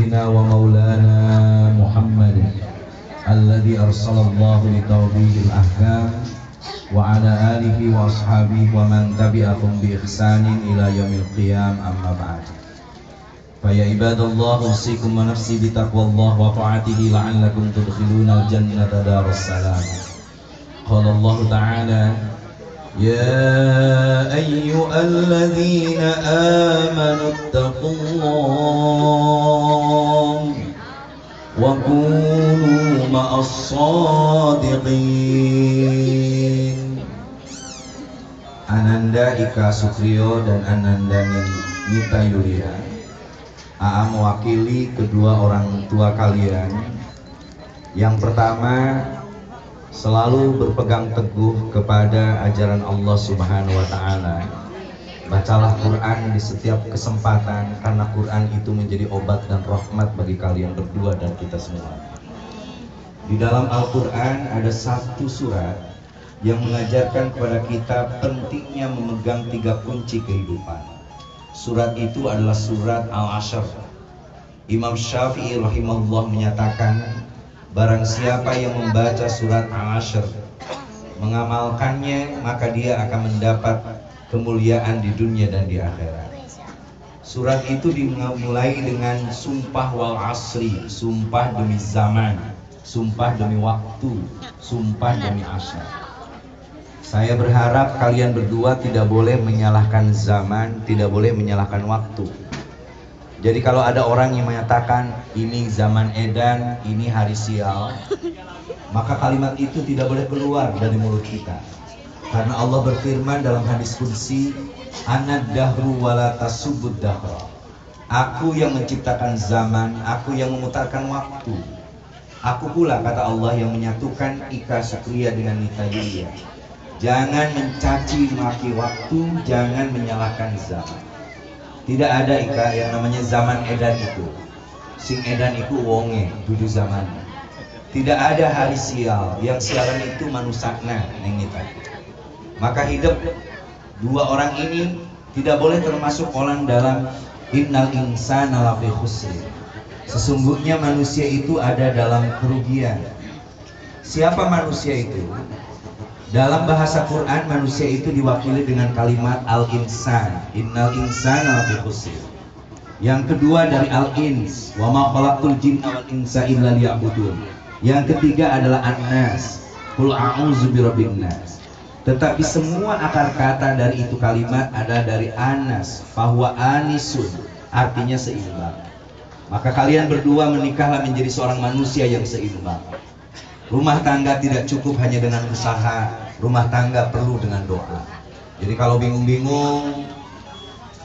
سيدنا ومولانا محمد الذي أرسل الله لتوضيح الأحكام وعلى آله وأصحابه ومن تبعهم بإحسان إلى يوم القيام أما بعد فيا عباد الله أوصيكم ونفسي بتقوى الله وطاعته لعلكم تدخلون الجنة دار السلام. قال الله تعالى يا أيها الذين آمنوا اتقوا الله وكونوا مع الصادقين. Ananda Ika Sukriyo dan Ananda Nita Yulia, AA mewakili kedua orang tua kalian. Yang pertama, selalu berpegang teguh kepada ajaran Allah Subhanahu wa Ta'ala. Bacalah Quran di setiap kesempatan, karena Quran itu menjadi obat dan rahmat bagi kalian berdua dan kita semua. Di dalam Al-Quran ada satu surat yang mengajarkan kepada kita pentingnya memegang 3 kunci kehidupan. Surat itu adalah surat Al-Ashr. Imam Syafi'i rahimahullah menyatakan, barang siapa yang membaca surat Al-Ashr, mengamalkannya, maka dia akan mendapat kemuliaan di dunia dan di akhirat. Surat itu dimulai dengan sumpah wal asri, sumpah demi zaman, sumpah demi waktu, sumpah demi asar. Saya berharap kalian berdua tidak boleh menyalahkan zaman, tidak boleh menyalahkan waktu. Jadi kalau ada orang yang menyatakan ini zaman edan, ini hari sial, maka kalimat itu tidak boleh keluar dari mulut kita. Karena Allah berfirman dalam hadis qudsi, Anad dahru wala tasubbud dahra. Aku yang menciptakan zaman, aku yang memutarkan waktu. Aku pula, kata Allah, yang menyatukan Ika Sukriya dengan Nita Yulia. Jangan mencaci maki waktu, jangan menyalahkan zaman. Tidak ada Ika yang namanya zaman edan itu. Sing edan itu wonge, dudu zaman. Tidak ada hari sial, yang sialan itu manusakna neng Nita. Maka hidup dua orang ini tidak boleh termasuk orang dalam innal insana lafi khusr. Sesungguhnya manusia itu ada dalam kerugian. Siapa manusia itu? Dalam bahasa Quran manusia itu diwakili dengan kalimat al-insan. Innal insana lafi khusr. Yang kedua dari al-ins, wa ma khalaqtul jinna wal insa illa liya'budun. Yang ketiga adalah an-nas. Qul a'udzu birabbin nas. Tetapi semua akar kata dari itu kalimat ada dari anas, bahwa anisun, artinya seimbang. Maka kalian berdua menikahlah menjadi seorang manusia yang seimbang. Rumah tangga tidak cukup hanya dengan usaha, rumah tangga perlu dengan doa. Jadi kalau bingung-bingung,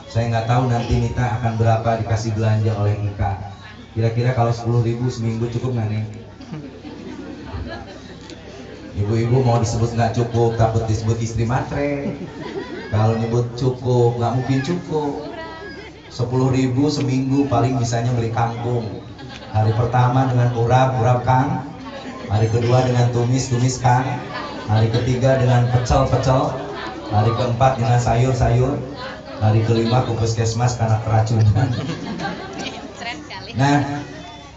saya nggak tahu nanti Nita akan berapa dikasih belanja oleh Ika. Kira-kira kalau 10.000 seminggu cukup nggak nih? Ibu-ibu mau disebut nggak cukup, takut disebut istri matre. Kalau nyebut cukup, nggak mungkin cukup. 10.000 seminggu paling bisanya beli kangkung. Hari pertama dengan urap kang. Hari kedua dengan tumis kang. Hari ketiga dengan pecel. Hari keempat dengan sayur. Hari kelima ke puskesmas karena keracunan. Nah,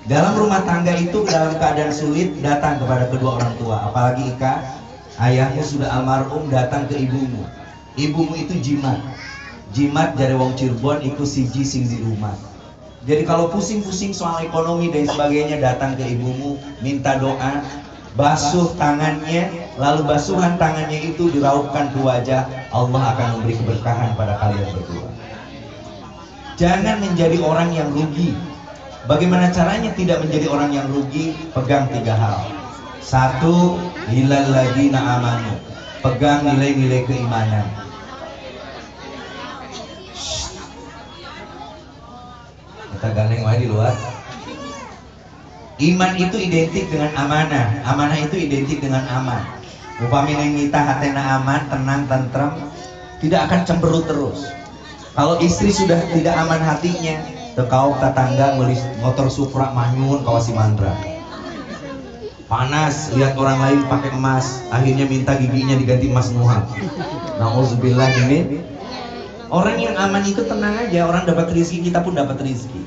dalam rumah tangga itu dalam keadaan sulit datang kepada kedua orang tua. Apalagi Ika, ayahmu sudah almarhum, datang ke ibumu. Ibumu itu jimat. Jimat dari wong Cirebon itu siji sing di rumah. Jadi kalau pusing-pusing soal ekonomi dan sebagainya, datang ke ibumu, minta doa, basuh tangannya, lalu basuhan tangannya itu diraupkan ke wajah, Allah akan memberi keberkahan pada kalian berdua. Jangan menjadi orang yang rugi. Bagaimana caranya tidak menjadi orang yang rugi? Pegang 3 hal. 1, hilal ladina amanu. Pegang nilai-nilai keimanan. Kita gandeng wae di luar. Iman itu identik dengan amanah. Amanah itu identik dengan aman. Upami neng nita hatena aman, tenang, tentrem, tidak akan cemberut terus. Kalau istri sudah tidak aman hatinya, tekau tetangga melis motor Supra manyun kawasi mandra. Panas lihat orang lain pakai emas, akhirnya minta giginya diganti emas muha. Nauzubillah ini. Orang yang aman itu tenang aja, orang dapat rezeki, kita pun dapat rezeki.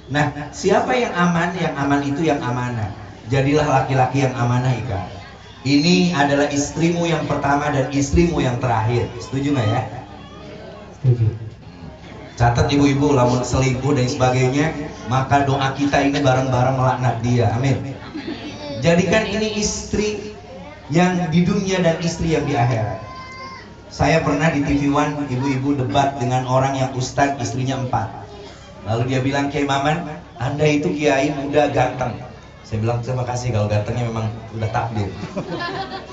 Nah, siapa yang aman? Yang aman itu yang amanah. Jadilah laki-laki yang amanah, Ika. Ini adalah istrimu yang pertama dan istrimu yang terakhir. Setuju nggak ya? Setuju. Catat ibu-ibu, lamun selingkuh dan sebagainya, maka doa kita ini bareng-bareng melaknat dia. Amin. Jadikan ini istri yang di dunia dan istri yang di akhirat. Saya pernah di TV One, ibu-ibu debat dengan orang yang ustadz, istrinya 4. Lalu dia bilang, Kiai Maman, Anda itu kiai muda ganteng. Saya bilang, terima kasih, kalau gantengnya memang udah takdir.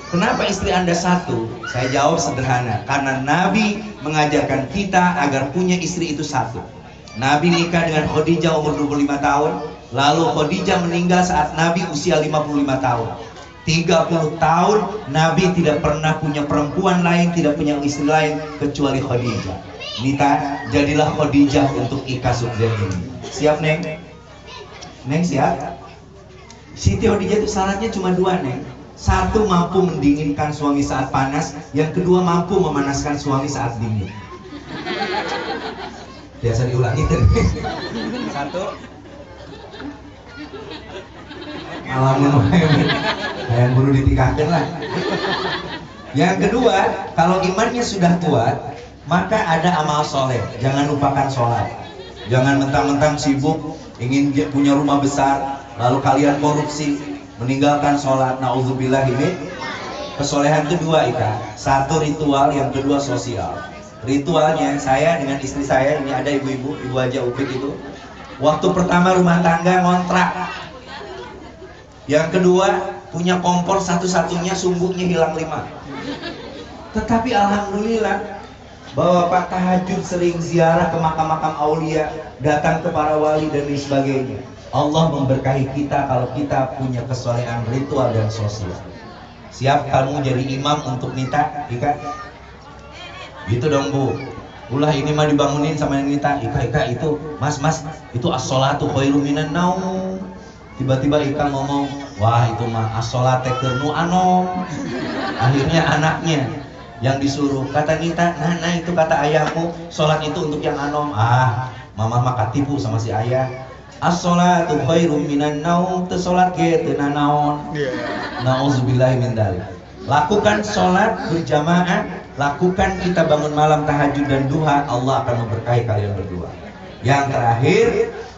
Kenapa istri Anda 1? Saya jawab sederhana, karena Nabi mengajarkan kita agar punya istri itu 1. Nabi nikah dengan Khadijah umur 25 tahun, lalu Khadijah meninggal saat Nabi usia 55 tahun. 30 tahun Nabi tidak pernah punya perempuan lain, tidak punya istri lain kecuali Khadijah. Nita, jadilah Khadijah untuk Ika Subzen ini. Siap, Neng? Neng siap? Siti Khadijah itu syaratnya cuma 2, Neng. 1, mampu mendinginkan suami saat panas. Yang kedua, mampu memanaskan suami saat dingin. Biasa diulangi tadi. 1. Alamun yang perlu ditikahkan lah. Yang kedua, kalau imannya sudah kuat, maka ada amal soleh. Jangan lupakan sholat. Jangan mentang-mentang sibuk ingin punya rumah besar, lalu kalian korupsi, meninggalkan sholat. Nauzubillah min. Kesolehan itu 2, Ika. 1 ritual, yang kedua sosial. Ritualnya, saya dengan istri saya, ini ada ibu-ibu, Ibu Haja Upik itu, waktu pertama rumah tangga ngontrak. Yang kedua, punya kompor satu-satunya, sumbunya hilang 5. Tetapi alhamdulillah, bahwa Pak tahajud, sering ziarah ke makam-makam aulia, datang ke para wali dan lain sebagainya. Allah memberkahi kita kalau kita punya kesolehan ritual dan sosial. Siap kamu jadi imam untuk Nita, Ika? Gitu dong, Bu. Ulah ini mah dibangunin sama Nita. Ika itu, Mas, itu as-sholatu khairum minan naum. Tiba-tiba Ika ngomong, wah itu mah as-sholate kernu anom. Akhirnya anaknya yang disuruh, kata Nita, nah itu kata ayahmu, sholat itu untuk yang anom. Mama mah katipu sama si ayah. As-sholatu khairum minan naum, teu sholat ge teu nanaon. Nauzubillahi min dzalik. Lakukan sholat berjamaah, lakukan kita bangun malam tahajud dan duha, Allah akan memberkahi kalian berdua. Yang terakhir,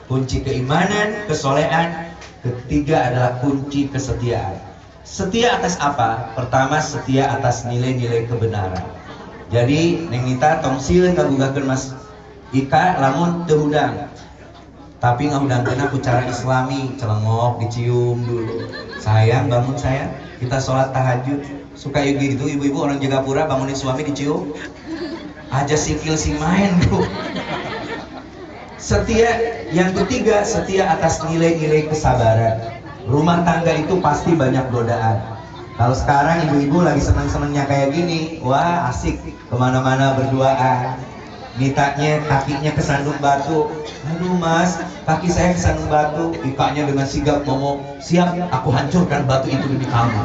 kunci keimanan, kesolehan. Ketiga adalah kunci kesetiaan. Setia atas apa? Pertama, setia atas nilai-nilai kebenaran. Jadi Neng Nita tong sileuh ngagugakeun Mas Ika lamun teu hudang. Tapi ngahudangkeun aku cara islami, celengok, dicium dulu. Sayang, bangun sayang, kita sholat tahajud. Suka gitu ibu-ibu orang Jagapura bangunin suami dicium. Aja sikil si main, Bu. Setia, yang ketiga, setia atas nilai-nilai kesabaran. Rumah tangga itu pasti banyak godaan. Kalau sekarang ibu-ibu lagi senang-senangnya kayak gini, wah asik kemana-mana berduaan. Nitanya kakinya kesandung batu. Aduh Mas, kaki saya kesandung batu. Ikanya dengan sigap ngomong, siap, aku hancurkan batu itu demi kamu.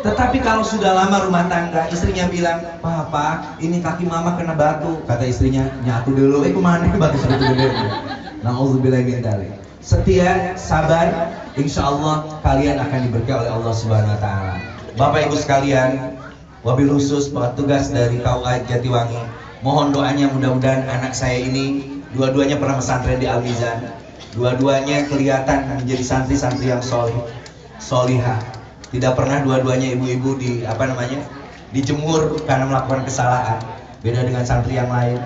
Tetapi kalau sudah lama rumah tangga, istrinya bilang, Papa, ini kaki mama kena batu. Kata istrinya, nyatu dulu, kemana batu sebatu gede. Nauzubillahi min dzalik. Setia, sabar, insya Allah kalian akan diberkahi oleh Allah Subhanahu Wa Taala. Bapak Ibu sekalian, wabil khusus petugas dari KUA Jatiwangi, mohon doanya mudah-mudahan anak saya ini dua-duanya pernah pesantren di Al-Mizan, dua-duanya kelihatan menjadi santri-santri yang solihah. Tidak pernah dua-duanya ibu-ibu dijemur karena melakukan kesalahan. Beda dengan santri yang lain.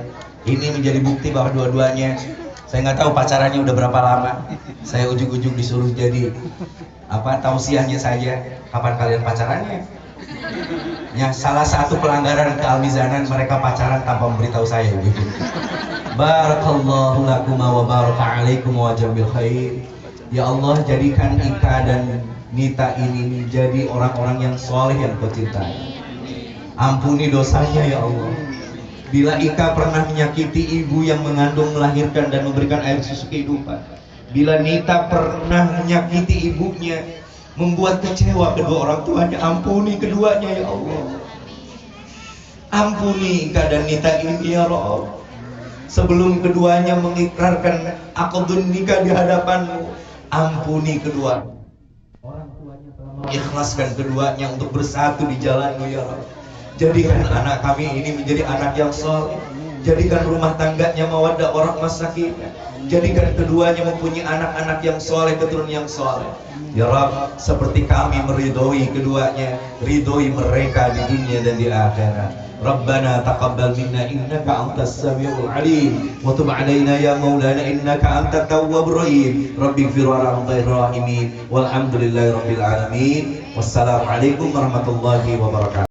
Ini menjadi bukti bahwa dua-duanya, saya nggak tahu pacarannya udah berapa lama. Saya ujug-ujug disuruh jadi tausiahnya saja. Kapan kalian pacarannya? Ya, salah satu pelanggaran kealmizanan mereka pacaran tanpa memberitahu saya. Gitu. Barakallahu lakum wa baraka alaikum wa jabil khair. Ya Allah, jadikan Ika dan Nita ini menjadi orang-orang yang soleh yang Kau cintai. Ampuni dosanya ya Allah. Bila Ika pernah menyakiti ibu yang mengandung, melahirkan dan memberikan air susu kehidupan, bila Nita pernah menyakiti ibunya, membuat kecewa kedua orang tuanya, ampuni keduanya ya Allah. Ampuni Ika dan Nita ini ya Allah. sebelum keduanya mengikrarkan akdun nikah di hadapanmu, ampuni kedua orang tuanya telah mengikhlaskan keduanya untuk bersatu di jalanmu ya Rabb. Jadikan anak kami ini menjadi anak yang soleh, jadikan rumah tangganya mawaddah warahmah sakinah, jadikan keduanya mempunyai anak-anak yang soleh, keturunan yang soleh ya Rabb. Seperti kami meridhoi keduanya, ridhoi mereka di dunia dan di akhirat. Rabbana taqabbal minna innaka antas samiul alim wa tub alaina ya maulana innaka antat tawwabur rahim. Rabbighfir warham ghairil rahimin walhamdulillahi rabbil alamin. Wassalamu alaikum warahmatullahi wabarakatuh.